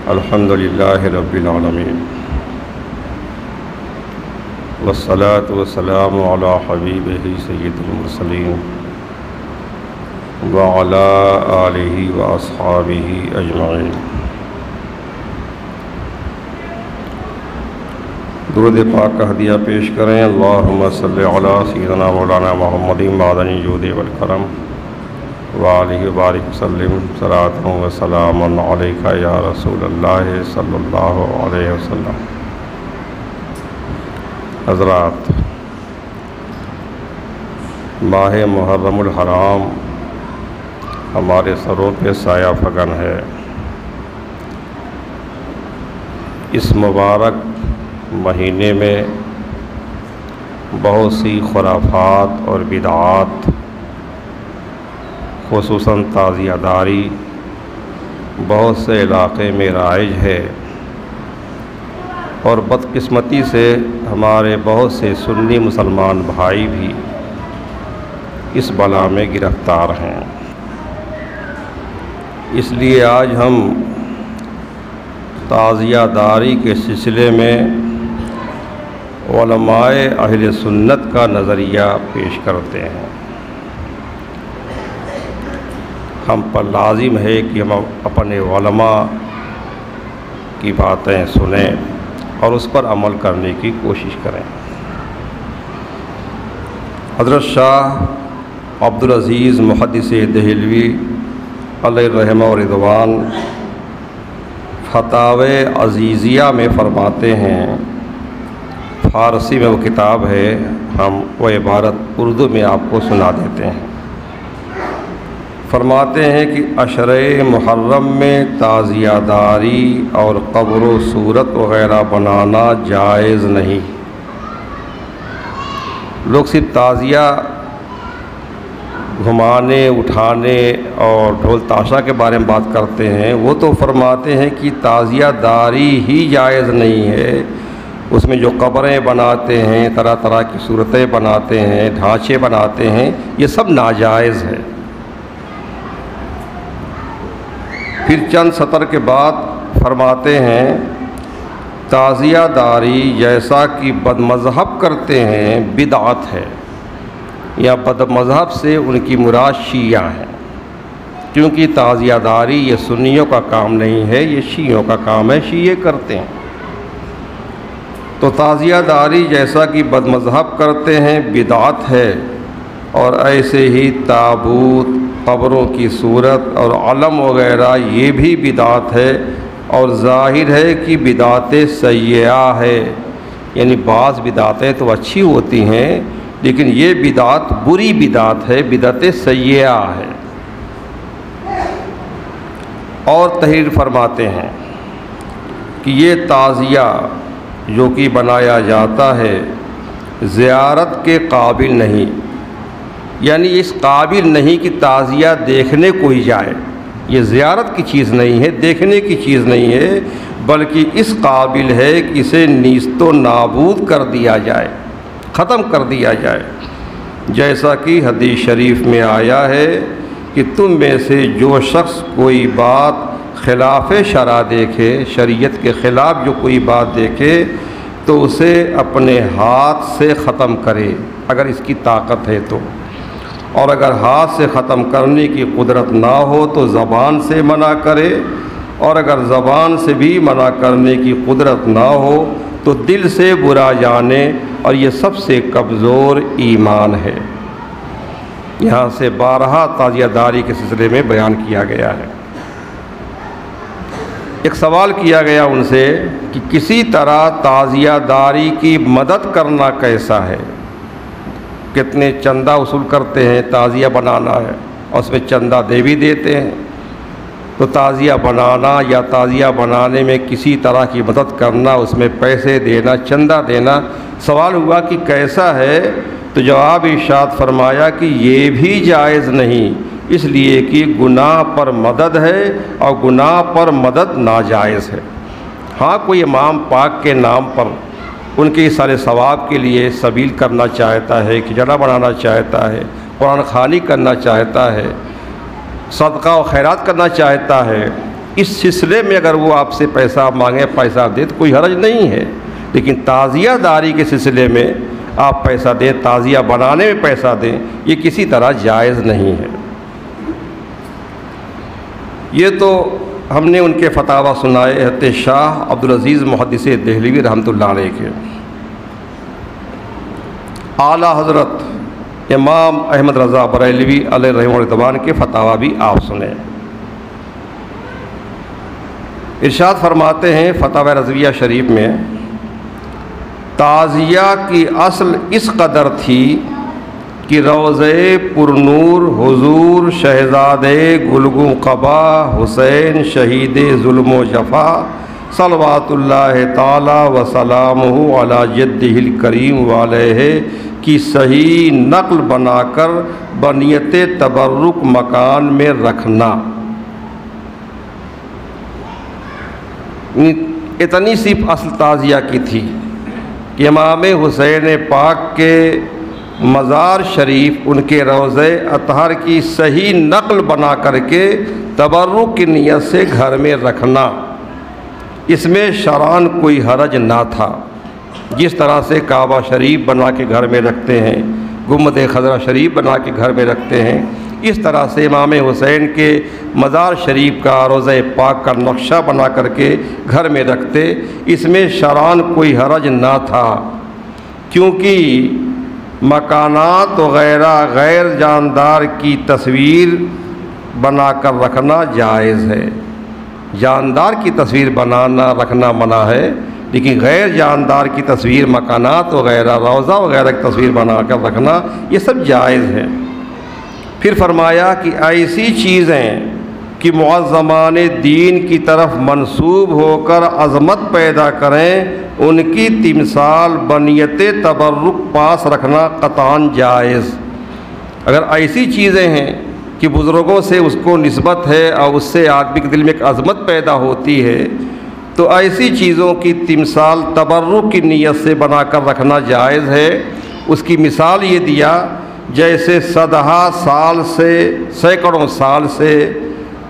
الحمدللہ رب العالمین والصلاة والسلام علی حبیبہ سید المرسلین وعلی آلہ واصحابہ اجمعین۔ درود پاک کا ہدیہ پیش کریں۔ اللہم صلی علی سیدنا مولانا محمد معدن الجود والکرم وآلہ وبارک وسلم صلاۃ و سلام علیک یا رسول اللہ صلی اللہ علیہ وسلم۔ حضرات، ماہ محرم الحرام ہمارے سروں پہ سایہ فگن ہے۔ اس مبارک مہینے میں بہت سی خرافات اور بدعات، خصوصاً تعزیہ داری بہت سے علاقے میں رائج ہے، اور بدقسمتی سے ہمارے بہت سے سنی مسلمان بھائی بھی اس بلا میں گرفتار ہیں۔ اس لیے آج ہم تعزیہ داری کے سلسلے میں علماء اہل سنت کا نظریہ پیش کرتے ہیں۔ ہم پر لازم ہے کہ ہم اپنے علماء کی باتیں سنیں اور اس پر عمل کرنے کی کوشش کریں۔ حضرت شاہ عبدالعزیز محدث دہلوی علیہ الرحمہ و رضوان فتاوی عزیزیہ میں فرماتے ہیں، فارسی میں وہ کتاب ہے، ہم وہ عبارت اردو میں آپ کو سنا دیتے ہیں۔ فرماتے ہیں کہ عشرۂ محرم میں تعزیہ داری اور قبر و صورت وغیرہ بنانا جائز نہیں۔ لوگ صرف تعزیہ گھمانے، اٹھانے اور ڈھول تاشا کے بارے میں بات کرتے ہیں، وہ تو فرماتے ہیں کہ تعزیہ داری ہی جائز نہیں ہے۔ اس میں جو قبریں بناتے ہیں، طرح طرح کی صورتیں بناتے ہیں، ڈھانچے بناتے ہیں، یہ سب ناجائز ہے۔ پھر چند سطر کے بعد فرماتے ہیں، تعزیہ داری جیسا کہ بد مذہب کرتے ہیں بدعت ہے، یا بد مذہب سے ان کی مراد شیعہ ہیں، کیونکہ تعزیہ داری یہ سنیوں کا کام نہیں ہے، یہ شیعوں کا کام ہے، شیعہ کرتے ہیں۔ تو تعزیہ داری جیسا کہ بد مذہب کرتے ہیں بدعت ہے، اور ایسے ہی تابوت، قبروں کی صورت اور علم وغیرہ یہ بھی بدعت ہے، اور ظاہر ہے کہ بدعت سیئہ ہے، یعنی بعض بدعتیں تو اچھی ہوتی ہیں لیکن یہ بدعت بری بدعت ہے، بدعت سیئہ ہے۔ اور تحریر فرماتے ہیں کہ یہ تعزیہ جو کہ بنایا جاتا ہے زیارت کے قابل نہیں، یعنی اس قابل نہیں کہ تعزیہ دیکھنے کوئی جائے، یہ زیارت کی چیز نہیں ہے، دیکھنے کی چیز نہیں ہے، بلکہ اس قابل ہے کہ اسے نیست و نابود کر دیا جائے، ختم کر دیا جائے۔ جیسا کہ حدیث شریف میں آیا ہے کہ تم میں سے جو شخص کوئی بات خلاف شرع دیکھے، شریعت کے خلاف جو کوئی بات دیکھے تو اسے اپنے ہاتھ سے ختم کرے اگر اس کی طاقت ہے تو، اور اگر ہاتھ سے ختم کرنے کی قدرت نہ ہو تو زبان سے منع کرے، اور اگر زبان سے بھی منع کرنے کی قدرت نہ ہو تو دل سے برا جانے، اور یہ سب سے کمزور ایمان ہے۔ یہاں سے بارہا تعزیہ داری کے سلسلے میں بیان کیا گیا ہے۔ ایک سوال کیا گیا ان سے کہ کسی طرح تعزیہ داری کی مدد کرنا کیسا ہے؟ کتنے چندہ وصول کرتے ہیں، تعزیہ بنانا ہے اور اس میں چندہ دے بھی دیتے ہیں، تو تعزیہ بنانا یا تعزیہ بنانے میں کسی طرح کی مدد کرنا، اس میں پیسے دینا، چندہ دینا، سوال ہوا کہ کیسا ہے؟ تو جواب ارشاد فرمایا کہ یہ بھی جائز نہیں، اس لیے کہ گناہ پر مدد ہے اور گناہ پر مدد ناجائز ہے۔ ہاں کوئی امام پاک کے نام پر ان کے سارے ثواب کے لیے سبیل کرنا چاہتا ہے، کھجڑا بنانا چاہتا ہے، قرآن خوانی کرنا چاہتا ہے، صدقہ و خیرات کرنا چاہتا ہے، اس سلسلے میں اگر وہ آپ سے پیسہ مانگیں، پیسہ دیں تو کوئی حرج نہیں ہے، لیکن تعزیہ داری کے سلسلے میں آپ پیسہ دیں، تعزیہ بنانے میں پیسہ دیں، یہ کسی طرح جائز نہیں ہے۔ یہ تو ہم نے ان کے فتاویٰ سنائے حضرت شاہ عبدالعزیز محدث دہلوی رحمۃ اللہ علیہ کے۔ اعلیٰ حضرت امام احمد رضا بریلوی علیہ رحمہ الرحمٰن کے فتاویٰ بھی آپ سنیں۔ ارشاد فرماتے ہیں فتاوی رضویہ شریف میں، تعزیہ کی اصل اس قدر تھی کہ روضے پرنور حضور شہزادے گلگوں قبا حسین شہید ظلم و جفا صلوات اللہ تعالی وسلامہ علی جدہ الکریم وعلیہ کی صحیح نقل بنا کر بنیت تبرک مکان میں رکھنا۔ اتنی سی اصل تعزیہ کی تھی کہ امام حسین پاک کے مزار شریف ان کے روضہ اطہر کی صحیح نقل بنا کر کے تبرک کی نیت سے گھر میں رکھنا، اس میں شرعاً کوئی حرج نہ تھا۔ جس طرح سے کعبہ شریف بنا کے گھر میں رکھتے ہیں، گنبد خضرا شریف بنا کے گھر میں رکھتے ہیں، اس طرح سے امام حسین کے مزار شریف کا روضہ پاک کا نقشہ بنا کر کے گھر میں رکھتے، اس میں شرعاً کوئی حرج نہ تھا، کیونکہ مکانات وغیرہ غیر جاندار کی تصویر بنا کر رکھنا جائز ہے۔ جاندار کی تصویر بنانا رکھنا منع ہے، لیکن غیر جاندار کی تصویر مکانات وغیرہ روضہ وغیرہ کی تصویر بنا کر رکھنا یہ سب جائز ہے۔ پھر فرمایا کہ ایسی چیزیں کہ معظمان دین کی طرف منسوب ہو کر عظمت پیدا کریں، ان کی تمثال بنیت تبرک پاس رکھنا قطعاً جائز۔ اگر ایسی چیزیں ہیں کہ بزرگوں سے اس کو نسبت ہے اور اس سے آدمی کے دل میں ایک عظمت پیدا ہوتی ہے، تو ایسی چیزوں کی تمثال تبرک کی نیت سے بنا کر رکھنا جائز ہے۔ اس کی مثال یہ دیا، جیسے صدہا سال سے سینکڑوں سال سے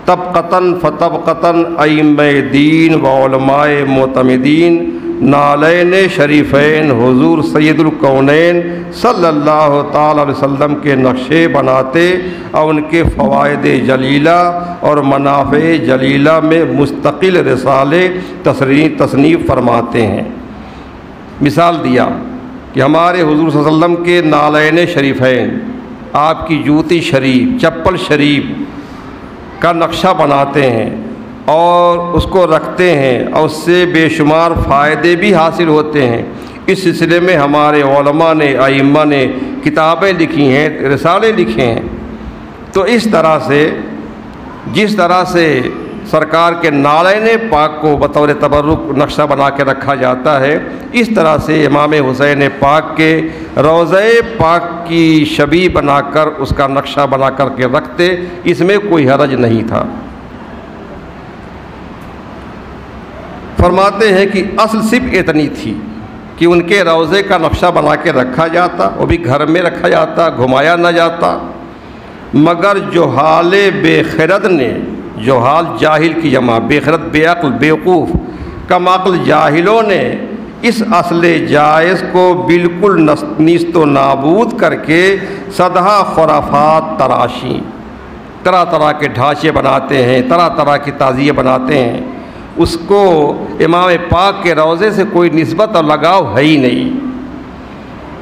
طبقتاً فتبقتاً ائمہ دین و علماء معتمدین نالین شریفین حضور سید الکونین صلی اللہ تعالی علیہ وسلم کے نقشے بناتے اور ان کے فوائد جلیلہ اور منافع جلیلہ میں مستقل رسالے تصنیف فرماتے ہیں۔ مثال دیا کہ ہمارے حضور صلی اللہ علیہ وسلم کے نالین شریفین، آپ کی جوتی شریف، چپل شریف کا نقشہ بناتے ہیں اور اس کو رکھتے ہیں اور اس سے بے شمار فائدے بھی حاصل ہوتے ہیں۔ اس سلسلے میں ہمارے علماء نے، ائمہ نے کتابیں لکھی ہیں، رسالے لکھے ہیں۔ تو اس طرح سے جس طرح سے سرکار کے نالین پاک کو بطور تبرک نقشہ بنا کے رکھا جاتا ہے، اس طرح سے امام حسین پاک کے روضہ پاک کی شبیہ بنا کر اس کا نقشہ بنا کر کے رکھتے، اس میں کوئی حرج نہیں تھا۔ فرماتے ہیں کہ اصل صرف اتنی تھی کہ ان کے روضے کا نقشہ بنا کے رکھا جاتا، وہ بھی گھر میں رکھا جاتا، گھمایا نہ جاتا، مگر جہال بے خرد نے، جہال جاہل کی جمع، بے خرد بے عقل بیوقوف، کم عقل جاہلوں نے اس اصل جائز کو بالکل نیست و نابود کر کے صدہا خرافات تراشی، طرح طرح کے ڈھانچے بناتے ہیں، طرح طرح کی تعزیے بناتے ہیں، اس کو امام پاک کے روضے سے کوئی نسبت اور لگاؤ ہے ہی نہیں۔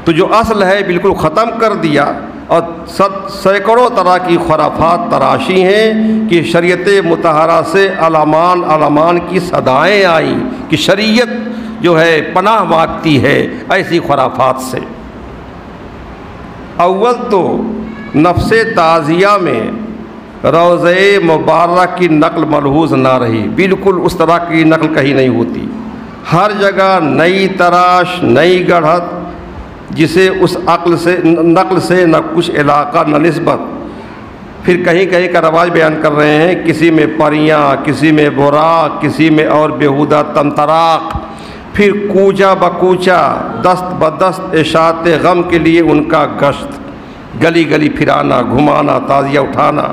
تو جو اصل ہے بالکل ختم کر دیا اور سینکڑوں طرح کی خرافات تراشی ہیں کہ شریعت مطہرہ سے علمان کی صدائیں آئیں کہ شریعت جو ہے پناہ مانگتی ہے ایسی خرافات سے۔ اول تو نفس تعزیہ میں روضہ مبارک کی نقل ملحوظ نہ رہی، بالکل اس طرح کی نقل کہیں نہیں ہوتی، ہر جگہ نئی تراش، نئی گڑھت، جسے اس نقل سے نہ کچھ علاقہ نہ نسبت۔ پھر کہیں کہیں کا رواج بیان کر رہے ہیں، کسی میں پریاں، کسی میں براق، کسی میں اور بیہودہ تمطراق، پھر کوچہ بکوچہ، دست بدست اشاعت غم کے لیے ان کا گشت، گلی گلی پھرانا، گھمانا، تعزیہ اٹھانا۔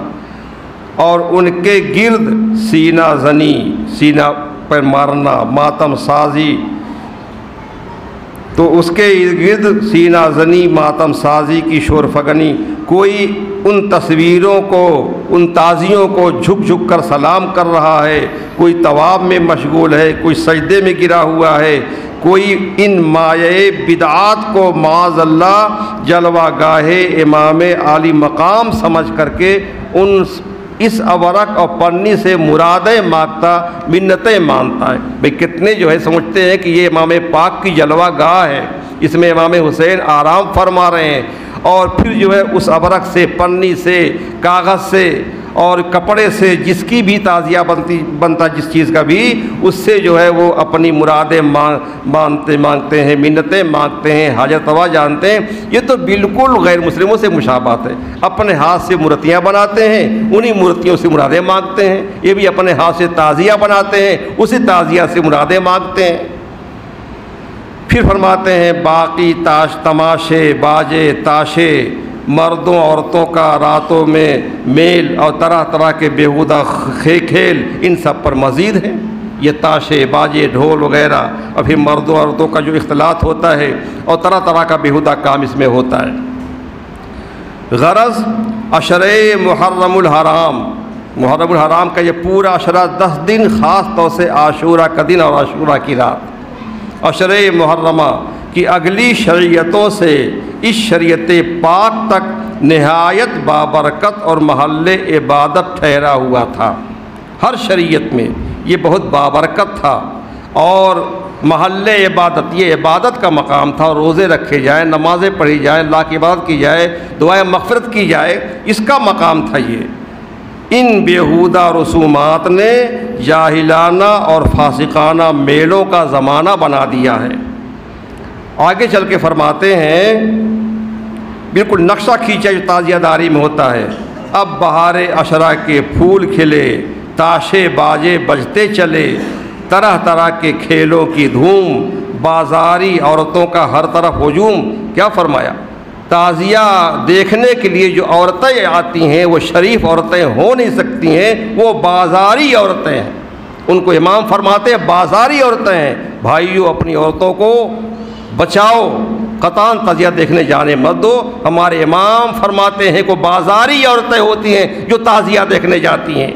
اور ان کے گرد سینہ زنی، سینہ پر مارنا، ماتم سازی، تو اس کے گرد سینہ زنی، ماتم سازی کی شور فگنی، کوئی ان تصویروں کو، ان تازیوں کو جھک جھک کر سلام کر رہا ہے، کوئی طواف میں مشغول ہے، کوئی سجدے میں گرا ہوا ہے، کوئی ان مایہ بدعات کو معاذ اللہ جلوہ گاہ امام عالی مقام سمجھ کر کے اس ورق اور پنی سے مرادیں مانگتا، منتیں مانتا ہے۔ بھئی کتنے جو ہے سمجھتے ہیں کہ یہ امام پاک کی جلوہ گاہ ہے، اس میں امام حسین آرام فرما رہے ہیں، اور پھر جو ہے اس ورق سے، پنی سے، کاغذ سے اور کپڑے سے جس کی بھی تعزیہ بنتا، جس چیز کا بھی، اس سے جو ہے وہ اپنی مرادیں مانگتے ہیں، منتیں مانگتے ہیں، حاجت روا جانتے ہیں۔ یہ تو بالکل غیر مسلموں سے مشابہت ہے۔ اپنے ہاتھ سے مورتیاں بناتے ہیں، انہی مورتیوں سے مرادیں مانگتے ہیں۔ یہ بھی اپنے ہاتھ سے تعزیہ بناتے ہیں، اسی تعزیہ سے مرادیں مانگتے ہیں۔ پھر فرماتے ہیں باقی تماشے، باجے، تاشے، مردوں عورتوں کا راتوں میں میل اور طرح طرح کے بیہودہ کھیل، ان سب پر مزید ہیں۔ یہ تاشے، باجے، ڈھول وغیرہ، اور پھر مردوں عورتوں کا جو اختلاط ہوتا ہے اور طرح طرح کا بیہودہ کام اس میں ہوتا ہے۔ غرض عشرہ محرم الحرام کا یہ پورا عشرہ 10 دن، خاص طور سے عاشورہ کا دن اور عاشورہ کی رات، عشرہ محرمہ کی اگلی شریعتوں سے اس شریعت پاک تک نہایت بابرکت اور محل عبادت ٹھہرا ہوا تھا۔ ہر شریعت میں یہ بہت بابرکت تھا اور محل عبادت، یہ عبادت کا مقام تھا، اور روزے رکھے جائیں، نمازیں پڑھی جائیں، اللہ کی عبادت کی جائے، دعائیں مغفرت کی جائے، اس کا مقام تھا یہ۔ ان بیہودہ رسومات نے جاہلانہ اور فاسقانہ میلوں کا زمانہ بنا دیا ہے۔ آگے چل کے فرماتے ہیں، بالکل نقشہ کھینچا جو تعزیہ داری میں ہوتا ہے۔ اب بہار عشرہ کے پھول کھلے، تاشے باجے بجتے چلے، طرح طرح کے کھیلوں کی دھوم، بازاری عورتوں کا ہر طرف ہجوم۔ کیا فرمایا؟ تعزیہ دیکھنے کے لیے جو عورتیں آتی ہیں وہ شریف عورتیں ہو نہیں سکتی ہیں، وہ بازاری عورتیں ہیں۔ ان کو امام فرماتے ہیں بازاری عورتیں ہیں۔ بھائیو، اپنی عورتوں کو بچاؤ، قطعاً تعزیہ دیکھنے جانے مت دو۔ ہمارے امام فرماتے ہیں کہ بازاری عورتیں ہوتی ہیں جو تعزیہ دیکھنے جاتی ہیں۔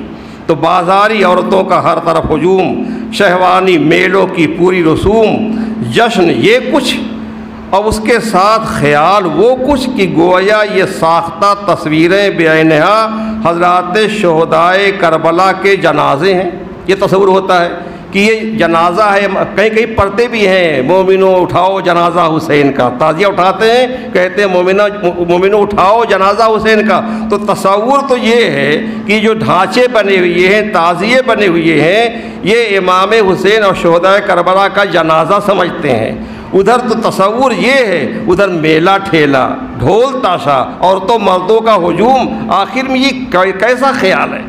تو بازاری عورتوں کا ہر طرف ہجوم، شہوانی میلوں کی پوری رسوم، جشن یہ کچھ، اور اس کے ساتھ خیال وہ کچھ کہ گویا یہ ساختہ تصویریں بعینہا حضرات شہدائے کربلا کے جنازے ہیں۔ یہ تصور ہوتا ہے کہ یہ جنازہ ہے، کہیں کہیں پڑھتے بھی ہیں مومنوں اٹھاؤ جنازہ حسین کا، تعزیہ اٹھاتے ہیں، کہتے ہیں مومنوں اٹھاؤ جنازہ حسین کا۔ تو تصور تو یہ ہے کہ جو ڈھانچے بنے ہوئے ہیں، تعزیے بنے ہوئے ہیں، یہ امام حسین اور شہدائے کربلا کا جنازہ سمجھتے ہیں۔ ادھر تو تصور یہ ہے، ادھر میلہ ٹھیلا، ڈھول تاشا، عورتوں مردوں کا ہجوم، آخر میں یہ کیسا خیال ہے؟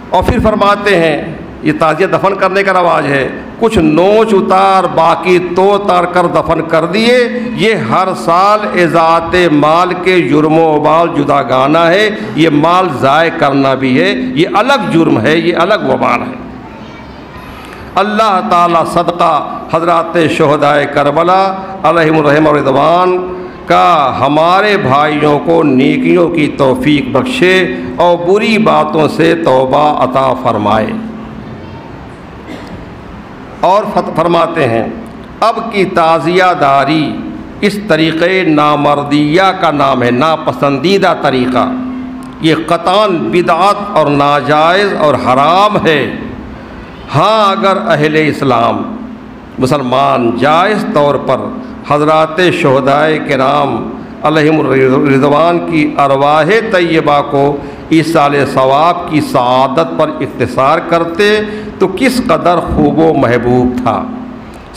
اور پھر فرماتے ہیں یہ تعزیہ دفن کرنے کا رواج ہے، کچھ نوچ اتار باقی تو تار کر دفن کر دیے۔ یہ ہر سال اضاعت مال کے جرم و وبال جدا گانا ہے، یہ مال ضائع کرنا بھی ہے، یہ الگ جرم ہے، یہ الگ وبال ہے۔ اللہ تعالیٰ صدقہ حضرات شہدائے کربلا علیہم الرحمہ و رضوان کا ہمارے بھائیوں کو نیکیوں کی توفیق بخشے اور بری باتوں سے توبہ عطا فرمائے۔ اور فرماتے ہیں اب کی تعزیہ داری اس طریقے نامردیہ کا نام ہے، ناپسندیدہ طریقہ، یہ قطعاً بدعت اور ناجائز اور حرام ہے۔ ہاں اگر اہل اسلام مسلمان جائز طور پر حضرات شہدائے کرام علیہم الرضوان کی ارواح طیبہ کو ایصال ثواب کی سعادت پر اختصار کرتے تو کس قدر خوب و محبوب تھا۔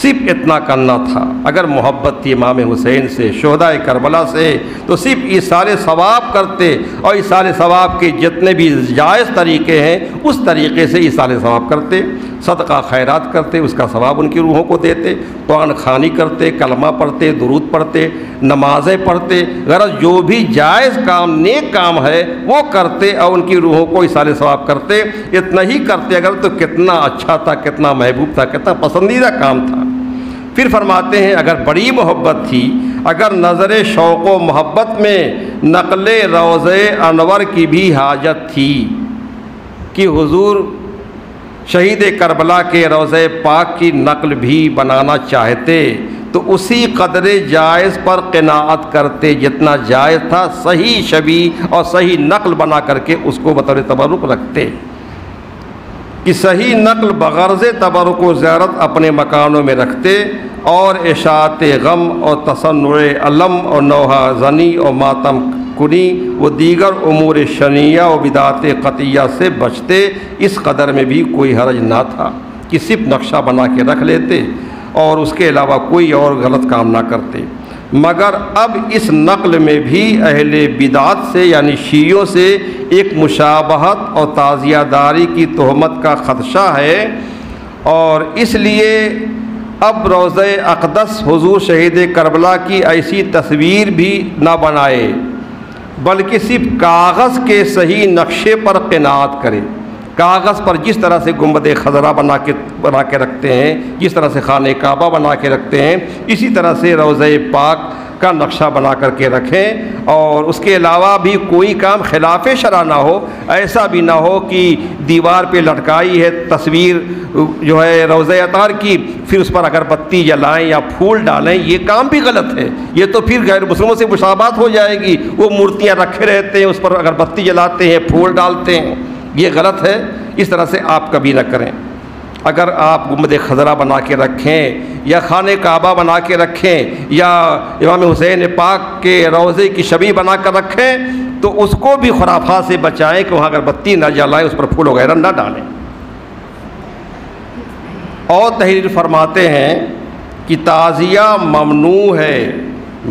صرف اتنا کرنا تھا، اگر محبت تھی امام حسین سے، شہدائے کربلا سے، تو صرف ایصال ثواب کرتے اور ایصال ثواب کے جتنے بھی جائز طریقے ہیں اس طریقے سے ایصال ثواب کرتے۔ صدقہ خیرات کرتے، اس کا ثواب ان کی روحوں کو دیتے، قرآن خوانی کرتے، کلمہ پڑھتے، درود پڑھتے، نمازیں پڑھتے، غرض جو بھی جائز کام، نیک کام ہے وہ کرتے اور ان کی روحوں کو ایصال ثواب کرتے۔ اتنا ہی کرتے اگر تو کتنا اچھا تھا، کتنا محبوب تھا، کتنا پسندیدہ کام تھا۔ پھر فرماتے ہیں اگر بڑی محبت تھی، اگر نظر شوق و محبت میں نقل روضہ انور کی بھی حاجت تھی کہ حضور شہید کربلا کے روضہ پاک کی نقل بھی بنانا چاہتے تو اسی قدر جائز پر قناعت کرتے جتنا جائز تھا، صحیح شبیہ اور صحیح نقل بنا کر کے اس کو بطور تبرک رکھتے کہ صحیح نقل بغرض تبرک و زیارت اپنے مکانوں میں رکھتے اور اشاعت غم اور تصنع علم اور نوحہ زنی اور ماتم کنی و دیگر امور شنیعہ و بدعت قطعیہ سے بچتے۔ اس قدر میں بھی کوئی حرج نہ تھا کہ صرف نقشہ بنا کے رکھ لیتے اور اس کے علاوہ کوئی اور غلط کام نہ کرتے، مگر اب اس نقل میں بھی اہل بدعت سے یعنی شیعوں سے ایک مشابہت اور تعزیہ داری کی تہمت کا خدشہ ہے، اور اس لیے اب روضہ اقدس حضور شہید کربلا کی ایسی تصویر بھی نہ بنائے بلکہ صرف کاغذ کے صحیح نقشے پر قناعت کرے۔ کاغذ پر جس طرح سے گنبد خضرا بنا کے رکھتے ہیں، جس طرح سے خانہ کعبہ بنا کے رکھتے ہیں، اسی طرح سے روضہ پاک کا نقشہ بنا کر کے رکھیں، اور اس کے علاوہ بھی کوئی کام خلاف شرع نہ ہو۔ ایسا بھی نہ ہو کہ دیوار پہ لٹکائی ہے تصویر جو ہے روضہ اطہار کی، پھر اس پر اگربتی جلائیں یا پھول ڈالیں، یہ کام بھی غلط ہے۔ یہ تو پھر غیر مسلموں سے مشابہت ہو جائے گی، وہ مورتیاں رکھے رہتے ہیں، اس پر اگربتی جلاتے ہیں، پھول ڈالتے ہیں، یہ غلط ہے۔ اس طرح سے آپ کبھی نہ کریں۔ اگر آپ گنبد خضرا بنا کے رکھیں یا خانہ کعبہ بنا کے رکھیں یا امام حسین پاک کے روضے کی شبیہ بنا کر رکھیں تو اس کو بھی خرافات سے بچائیں کہ وہاں اگربتی نہ جلائیں، اس پر پھول وغیرہ نہ ڈالیں۔ اور تحریر فرماتے ہیں کہ تعزیہ ممنوع ہے،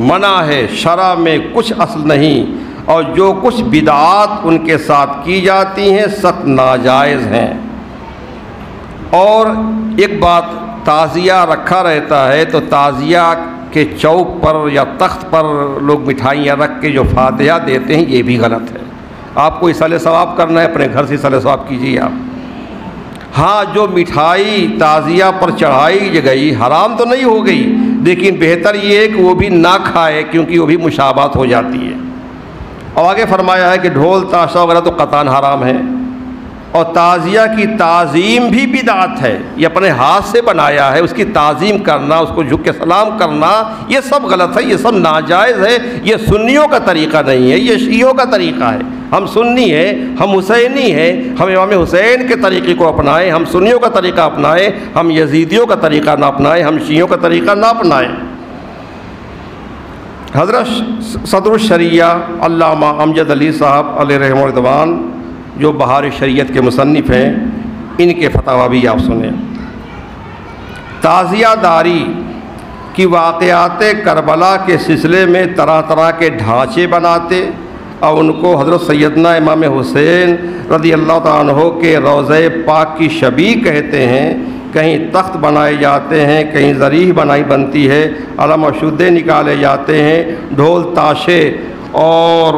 منع ہے، شرع میں کچھ اصل نہیں، اور جو کچھ بدعات ان کے ساتھ کی جاتی ہیں سخت ناجائز ہیں۔ اور ایک بات، تعزیہ رکھا رہتا ہے تو تعزیہ کے چوک پر یا تخت پر لوگ مٹھائیاں رکھ کے جو فاتحہ دیتے ہیں یہ بھی غلط ہے۔ آپ کو ایصال ثواب کرنا ہے، اپنے گھر سے ایصال ثواب کیجیے آپ۔ ہاں، جو مٹھائی تعزیہ پر چڑھائی گئی حرام تو نہیں ہو گئی، لیکن بہتر یہ ہے کہ وہ بھی نہ کھائے کیونکہ وہ بھی مشابہت ہو جاتی ہے۔ اور آگے فرمایا ہے کہ ڈھول تاشا وغیرہ تو قطعاً حرام ہے، اور تعزیہ کی تعظیم بھی بدعت ہے۔ یہ اپنے ہاتھ سے بنایا ہے، اس کی تعظیم کرنا، اس کو جھک کے سلام کرنا، یہ سب غلط ہے، یہ سب ناجائز ہے۔ یہ سنیوں کا طریقہ نہیں ہے، یہ شیعوں کا طریقہ ہے۔ ہم سنی ہیں، ہم حسینی ہیں، ہم امام حسین کے طریقے کو اپنائیں، ہم سنیوں کا طریقہ اپنائیں، ہم یزیدیوں کا طریقہ نہ اپنائیں، ہم شیعوں کا طریقہ نہ اپنائیں۔ حضرت صدر الشریعہ علامہ امجد علی صاحب علیہ رحمہ رضوان جو بہار شریعت کے مصنف ہیں، ان کے فتاوی بھی آپ سنیں۔ تعزیہ داری کی واقعات کربلا کے سلسلے میں طرح طرح کے ڈھانچے بناتے اور ان کو حضرت سیدنا امام حسین رضی اللہ تعالیٰ عنہ کے روضہ پاک کی شبیہ کہتے ہیں۔ کہیں تخت بنائے جاتے ہیں، کہیں ذریح بنتی ہے، علم و شدے نکالے جاتے ہیں، ڈھول تاشے اور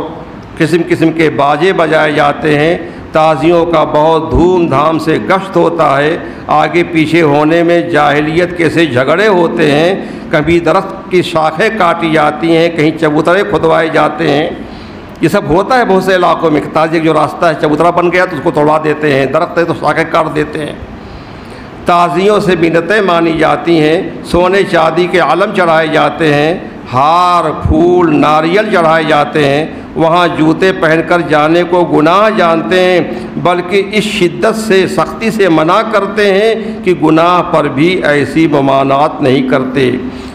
قسم قسم کے باجے بجائے جاتے ہیں۔ تعزیوں کا بہت دھوم دھام سے گشت ہوتا ہے، آگے پیچھے ہونے میں جاہلیت کے سے جھگڑے ہوتے ہیں، کبھی درخت کی شاخیں کاٹی جاتی ہیں، کہیں چبوترے کھدوائے جاتے ہیں۔ یہ سب ہوتا ہے بہت سے علاقوں میں، تعزیہ جو راستہ ہے چبوترا بن گیا تو اس کو توڑا دیتے ہیں، درخت ہے تو شاخیں کاٹ دیتے ہیں۔ تعزیوں سے منتیں مانی جاتی ہیں، سونے چاندی کے علم چڑھائے جاتے ہیں، ہار پھول ناریل چڑھائے جاتے ہیں، وہاں جوتے پہن کر جانے کو گناہ جانتے ہیں، بلکہ اس شدت سے سختی سے منع کرتے ہیں کہ گناہ پر بھی ایسی ممانعت نہیں کرتے۔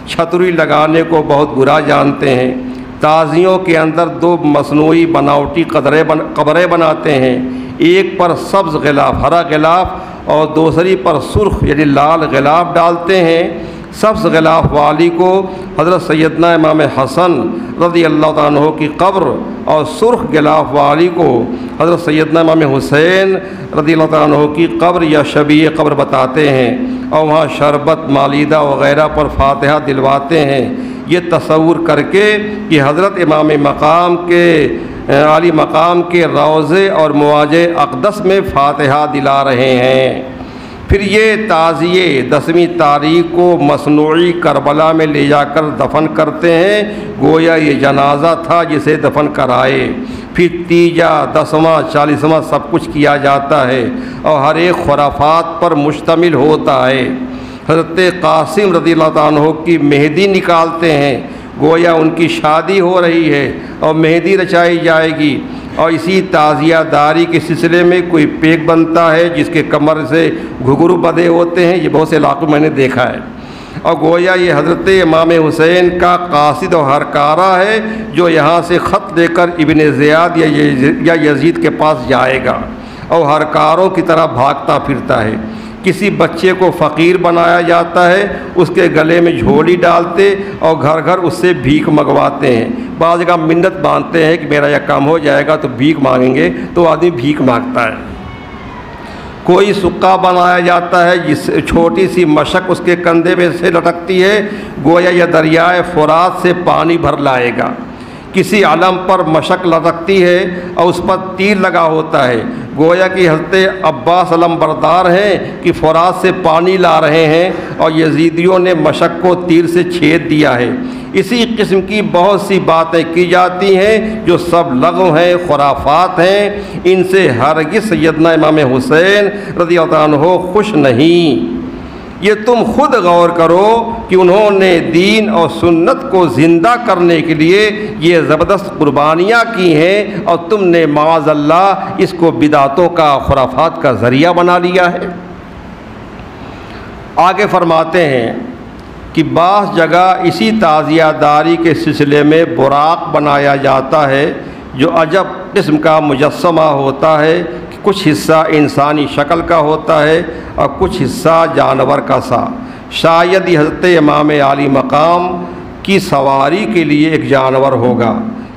چھتری لگانے کو بہت برا جانتے ہیں۔ تعزیوں کے اندر دو مصنوعی بناوٹی قبریں بناتے ہیں، ایک پر سبز غلاف ہرا غلاف اور دوسری پر سرخ یعنی لال غلاف ڈالتے ہیں۔ سبز غلاف والی کو حضرت سیدنا امام حسن رضی اللہ تعالیٰ عنہ کی قبر، اور سرخ غلاف والی کو حضرت سیدنا امام حسین رضی اللہ تعالیٰ عنہ کی قبر یا شبیہ قبر بتاتے ہیں، اور وہاں شربت مالیدہ وغیرہ پر فاتحہ دلواتے ہیں، یہ تصور کر کے کہ حضرت امام مقام کے عالی مقام کے روضے اور مواضع اقدس میں فاتحہ دلا رہے ہیں۔ پھر یہ تعزیے 10ویں تاریخ کو مصنوعی کربلا میں لے جا کر دفن کرتے ہیں، گویا یہ جنازہ تھا جسے دفن کرائے۔ پھر تیجا 10واں 40واں سب کچھ کیا جاتا ہے، اور ہر ایک خرافات پر مشتمل ہوتا ہے۔ حضرت قاسم رضی اللہ تعالیٰ عنہ کی مہندی نکالتے ہیں، گویا ان کی شادی ہو رہی ہے اور مہندی رچائی جائے گی۔ اور اسی تعزیہ داری کے سلسلے میں کوئی پیک بنتا ہے جس کے کمر سے گھگرو بدے ہوتے ہیں، یہ بہت سے علاقوں میں نے دیکھا ہے، اور گویا یہ حضرت امام حسین کا قاصد و ہرکارہ ہے جو یہاں سے خط لے کر ابن زیاد یا یزید کے پاس جائے گا اور ہرکاروں کی طرح بھاگتا پھرتا ہے۔ کسی بچے کو فقیر بنایا جاتا ہے، اس کے گلے میں جھولی ڈالتے اور گھر گھر اس سے بھیک منگواتے ہیں۔ بعض جگہ منت باندھتے ہیں کہ میرا یہ کام ہو جائے گا تو بھیک مانگیں گے، تو آدمی بھیک مانگتا ہے۔ کوئی سکا بنایا جاتا ہے جس چھوٹی سی مشک اس کے کندھے میں سے لٹکتی ہے، گویا یہ دریائے فرات سے پانی بھر لائے گا۔ کسی علم پر مشک لٹکتی ہے اور اس پر تیر لگا ہوتا ہے، گویا کہ حضرت عباس علم بردار ہیں کہ فرات سے پانی لا رہے ہیں اور یزیدیوں نے مشک کو تیر سے چھید دیا ہے۔ اسی قسم کی بہت سی باتیں کی جاتی ہیں جو سب لغو ہیں، خرافات ہیں، ان سے ہرگز سیدنا امام حسین رضی اللہ عنہ خوش نہیں۔ یہ تم خود غور کرو کہ انہوں نے دین اور سنت کو زندہ کرنے کے لیے یہ زبردست قربانیاں کی ہیں، اور تم نے معاذ اللہ اس کو بدعتوں کا، خرافات کا ذریعہ بنا لیا ہے۔ آگے فرماتے ہیں کہ بعض جگہ اسی تعزیہ داری کے سلسلے میں براق بنایا جاتا ہے جو عجب قسم کا مجسمہ ہوتا ہے کہ کچھ حصہ انسانی شکل کا ہوتا ہے اور کچھ حصہ جانور کا سا۔ شاید یہ حضرت امام عالی مقام کی سواری کے لیے ایک جانور ہوگا۔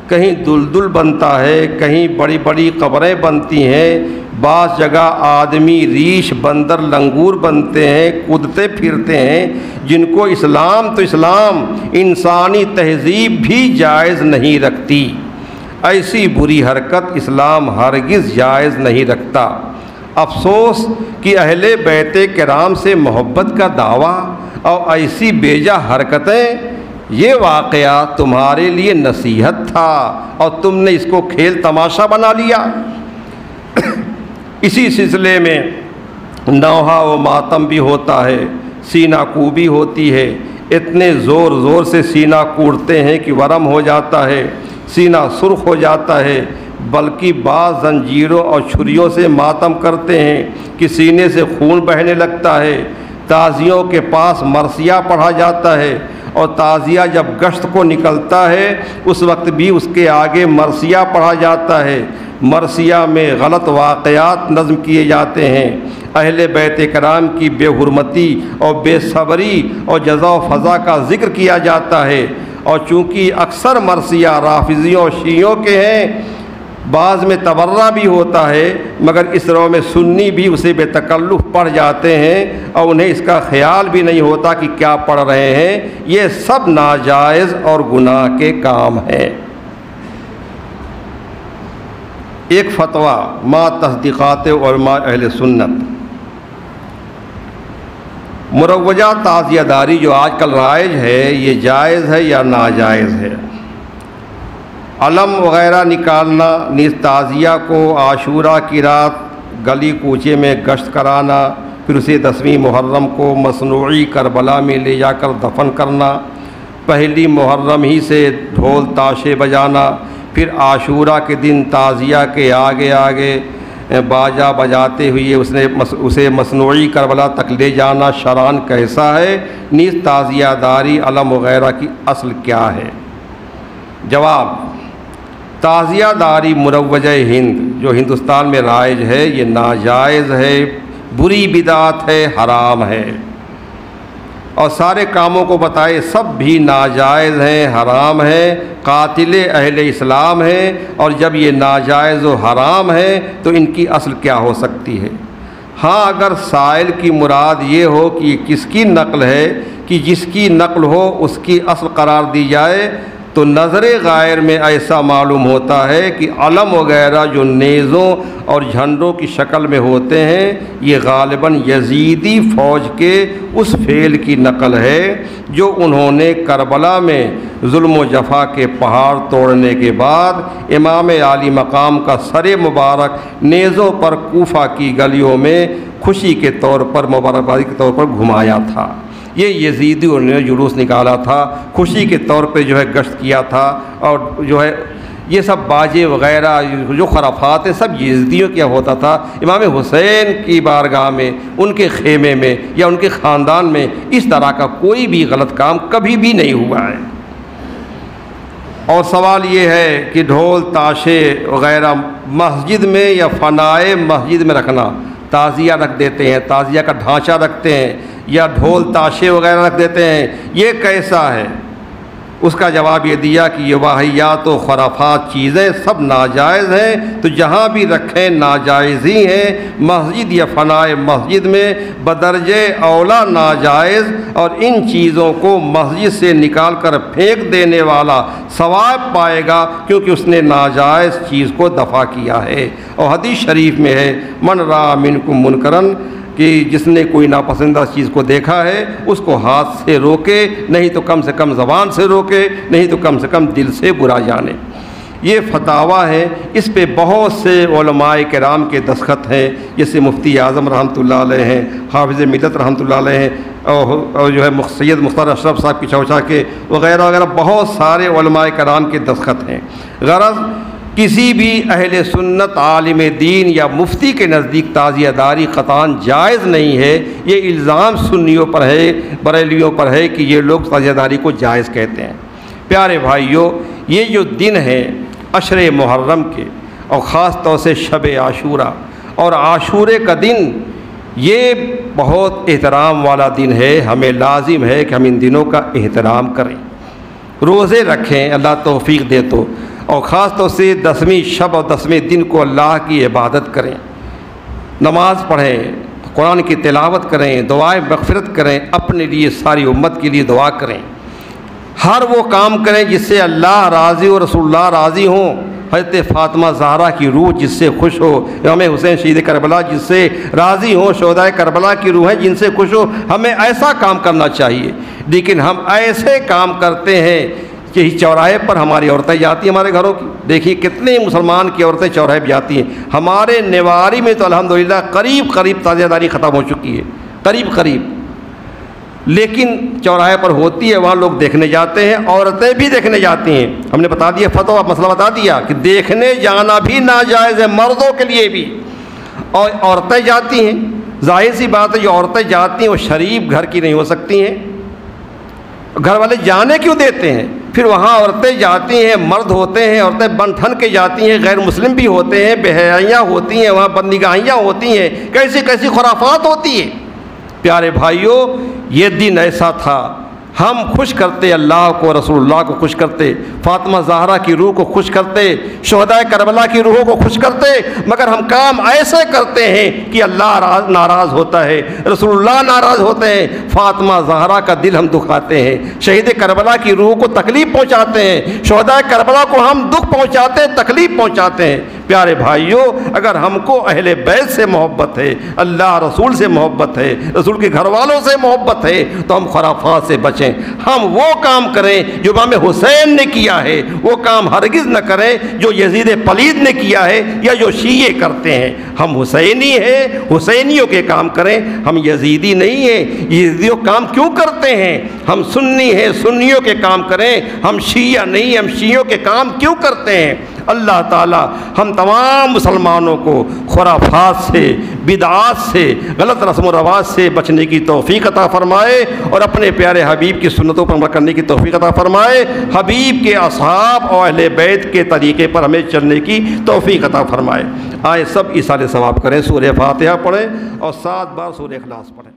کہیں دلدل بنتا ہے، کہیں بڑی بڑی قبریں بنتی ہیں، بعض جگہ آدمی ریچھ بندر لنگور بنتے ہیں، کودتے پھرتے ہیں، جن کو اسلام تو اسلام انسانی تہذیب بھی جائز نہیں رکھتی۔ ایسی بری حرکت اسلام ہرگز جائز نہیں رکھتا۔ افسوس کہ اہل بیت کرام سے محبت کا دعویٰ اور ایسی بیجا حرکتیں، یہ واقعہ تمہارے لیے نصیحت تھا اور تم نے اس کو کھیل تماشا بنا لیا۔ اسی سلسلے میں نوحہ و ماتم بھی ہوتا ہے، سینہ کوبی ہوتی ہے، اتنے زور زور سے سینہ کوڑتے ہیں کہ ورم ہو جاتا ہے، سینہ سرخ ہو جاتا ہے، بلکہ بعض زنجیروں اور چھریوں سے ماتم کرتے ہیں کہ سینے سے خون بہنے لگتا ہے۔ تعزیوں کے پاس مرثیہ پڑھا جاتا ہے، اور تعزیہ جب گشت کو نکلتا ہے اس وقت بھی اس کے آگے مرثیہ پڑھا جاتا ہے۔ مرثیہ میں غلط واقعات نظم کیے جاتے ہیں، اہل بیت کرام کی بے حرمتی اور بے صبری اور جزا و فضا کا ذکر کیا جاتا ہے۔ اور چونکہ اکثر مرثیہ رافضیوں اور شیعوں کے ہیں، بعض میں تبرہ بھی ہوتا ہے، مگر اس رو میں سنی بھی اسے بے تکلف پڑھ جاتے ہیں اور انہیں اس کا خیال بھی نہیں ہوتا کہ کیا پڑھ رہے ہیں۔ یہ سب ناجائز اور گناہ کے کام ہیں۔ ایک فتویٰ ما تصدیقات علماء اہل سنت، مروجہ تعزیہ داری جو آج کل رائج ہے، یہ جائز ہے یا ناجائز ہے؟ علم وغیرہ نکالنا، نیز تعزیہ کو عاشورہ کی رات گلی کوچے میں گشت کرانا، پھر اسے 10ویں محرم کو مصنوعی کربلا میں لے جا کر دفن کرنا، پہلی محرم ہی سے ڈھول تاشے بجانا، پھر عاشورہ کے دن تعزیہ کے آگے آگے باجا بجاتے ہوئے اسے مصنوعی کربلا تک لے جانا شرعاً کیسا ہے؟ نیز تعزیہ داری علم وغیرہ کی اصل کیا ہے؟ جواب: تعزیہ داری مروجہ ہند جو ہندوستان میں رائج ہے، یہ ناجائز ہے، بری بدعت ہے، حرام ہے۔ اور سارے کاموں کو بتائے سب بھی ناجائز ہیں، حرام ہیں، قاتل اہل اسلام ہیں، اور جب یہ ناجائز و حرام ہیں تو ان کی اصل کیا ہو سکتی ہے؟ ہاں اگر سائل کی مراد یہ ہو کہ یہ کس کی نقل ہے کہ جس کی نقل ہو اس کی اصل قرار دی جائے، تو نظر غائر میں ایسا معلوم ہوتا ہے کہ علم وغیرہ جو نیزوں اور جھنڈوں کی شکل میں ہوتے ہیں یہ غالباً یزیدی فوج کے اس فعل کی نقل ہے جو انہوں نے کربلا میں ظلم و جفا کے پہاڑ توڑنے کے بعد امام عالی مقام کا سر مبارک نیزوں پر کوفہ کی گلیوں میں خوشی کے طور پر، مبارکبادی کے طور پر گھمایا تھا۔ یہ یزیدیوں نے جلوس نکالا تھا، خوشی کے طور پہ جو ہے گشت کیا تھا، اور جو ہے یہ سب باجے وغیرہ جو خرافات ہیں سب یزیدیوں کیا ہوتا تھا۔ امام حسین کی بارگاہ میں، ان کے خیمے میں یا ان کے خاندان میں اس طرح کا کوئی بھی غلط کام کبھی بھی نہیں ہوا ہے۔ اور سوال یہ ہے کہ ڈھول تاشے وغیرہ مسجد میں یا فنائے مسجد میں رکھنا، تعزیہ رکھ دیتے ہیں، تعزیہ کا ڈھانچہ رکھتے ہیں یا ڈھول تاشے وغیرہ رکھ دیتے ہیں، یہ کیسا ہے؟ اس کا جواب یہ دیا کہ یہ واہیات و خرافات چیزیں سب ناجائز ہیں، تو جہاں بھی رکھیں ناجائز ہی ہیں۔ مسجد یا فنائے مسجد میں بدرجہ اولا ناجائز، اور ان چیزوں کو مسجد سے نکال کر پھینک دینے والا ثواب پائے گا کیونکہ اس نے ناجائز چیز کو دفع کیا ہے۔ اور حدیث شریف میں ہے من رأى منکم منکرن، کہ جس نے کوئی ناپسندہ چیز کو دیکھا ہے اس کو ہاتھ سے روکے، نہیں تو کم سے کم زبان سے روکے، نہیں تو کم سے کم دل سے برا جانے۔ یہ فتاویٰ ہے، اس پہ بہت سے علماء کرام کے دستخط ہیں، جیسے مفتی اعظم رحمۃ اللہ علیہ ہیں، حافظ ملت رحمۃ اللہ علیہ ہیں، اور جو ہے سید مختار اشرف صاحب کی چوچا کے وغیرہ وغیرہ بہت سارے علماء کرام کے دستخط ہیں۔ غرض کسی بھی اہل سنت عالم دین یا مفتی کے نزدیک تعزیہ داری قطعاً جائز نہیں ہے۔ یہ الزام سنیوں پر ہے، بریلویوں پر ہے کہ یہ لوگ تعزیہ داری کو جائز کہتے ہیں۔ پیارے بھائیوں، یہ جو دن ہے عشر محرم کے، اور خاص طور سے شب عاشورہ اور عاشورے کا دن، یہ بہت احترام والا دن ہے۔ ہمیں لازم ہے کہ ہم ان دنوں کا احترام کریں، روزے رکھیں، اللہ توفیق دے تو، اور خاص طور سے 10ویں شب اور 10ویں دن کو اللہ کی عبادت کریں، نماز پڑھیں، قرآن کی تلاوت کریں، دعائیں مغفرت کریں، اپنے لیے ساری امت کے لیے دعا کریں، ہر وہ کام کریں جس سے اللہ راضی اور رسول اللہ راضی ہوں۔ حضرت فاطمہ زہرا کی روح جس سے خوش ہو، امام حسین شہید کربلا جس سے راضی ہوں، شہدائے کربلا کی روحیں جن سے خوش ہو، ہمیں ایسا کام کرنا چاہیے۔ لیکن ہم ایسے کام کرتے ہیں کہ چوراہے پر ہماری عورتیں جاتی ہیں، ہمارے گھروں کی، دیکھیے کتنے مسلمان کی عورتیں چوراہے پہ جاتی ہیں۔ ہمارے نیواری میں تو الحمدللہ قریب قریب تعزیہ داری ختم ہو چکی ہے، قریب قریب، لیکن چوراہے پر ہوتی ہے، وہاں لوگ دیکھنے جاتے ہیں، عورتیں بھی دیکھنے جاتی ہیں۔ ہم نے بتا دیا فتویٰ، مسئلہ بتا دیا کہ دیکھنے جانا بھی ناجائز ہے، مردوں کے لیے بھی، اور عورتیں جاتی ہیں۔ ظاہر سی بات ہے جو عورتیں جاتی ہیں وہ شریف گھر کی نہیں ہو سکتی ہیں، گھر والے جانے کیوں دیتے ہیں؟ پھر وہاں عورتیں جاتی ہیں، مرد ہوتے ہیں، عورتیں بن ٹھن کے جاتی ہیں، غیر مسلم بھی ہوتے ہیں، بے حیائیاں ہوتی ہیں، وہاں بدنگاہیاں ہوتی ہیں، کیسی کیسی خرافات ہوتی ہیں۔ پیارے بھائیوں، یہ دن ایسا تھا، ہم خوش کرتے اللہ کو، رسول اللہ کو خوش کرتے، فاطمہ زہرا کی روح کو خوش کرتے، شہدائے کربلا کی روحوں کو خوش کرتے، مگر ہم کام ایسے کرتے ہیں کہ اللہ ناراض ہوتا ہے، رسول اللہ ناراض ہوتے ہیں، فاطمہ زہرا کا دل ہم دکھاتے ہیں، شہید کربلا کی روح کو تکلیف پہنچاتے ہیں، شہدائے کربلا کو ہم دکھ پہنچاتے ہیں، تکلیف پہنچاتے ہیں۔ پیارے بھائیوں، اگر ہم کو اہل بیت سے محبت ہے، اللہ رسول سے محبت ہے، رسول کے گھر والوں سے محبت ہے، تو ہم خرافات سے بچیں، ہم وہ کام کریں جو امام حسین نے کیا ہے، وہ کام ہرگز نہ کریں جو یزید پلید نے کیا ہے یا جو شیعہ کرتے ہیں۔ ہم حسینی ہیں، حسینیوں کے کام کریں، ہم یزیدی نہیں ہیں۔ یزیدیوں کام کیوں کرتے ہیں؟ ہم سنی ہیں، سنیوں کے کام کریں، ہم شیعہ نہیں، ہم شیعوں کے کام کیوں کرتے ہیں؟ اللہ تعالی ہم تمام مسلمانوں کو خرافات سے، بدعات سے، غلط رسم و رواج سے بچنے کی توفیق عطا فرمائے، اور اپنے پیارے حبیب کی سنتوں پر عمل کرنے کی توفیق عطا فرمائے، حبیب کے اصحاب اور اہل بیت کے طریقے پر ہمیں چلنے کی توفیق عطا فرمائے۔ آئے سب ایصال ثواب کریں، سورہ فاتحہ پڑھیں اور 7 بار سورہ اخلاص پڑھیں۔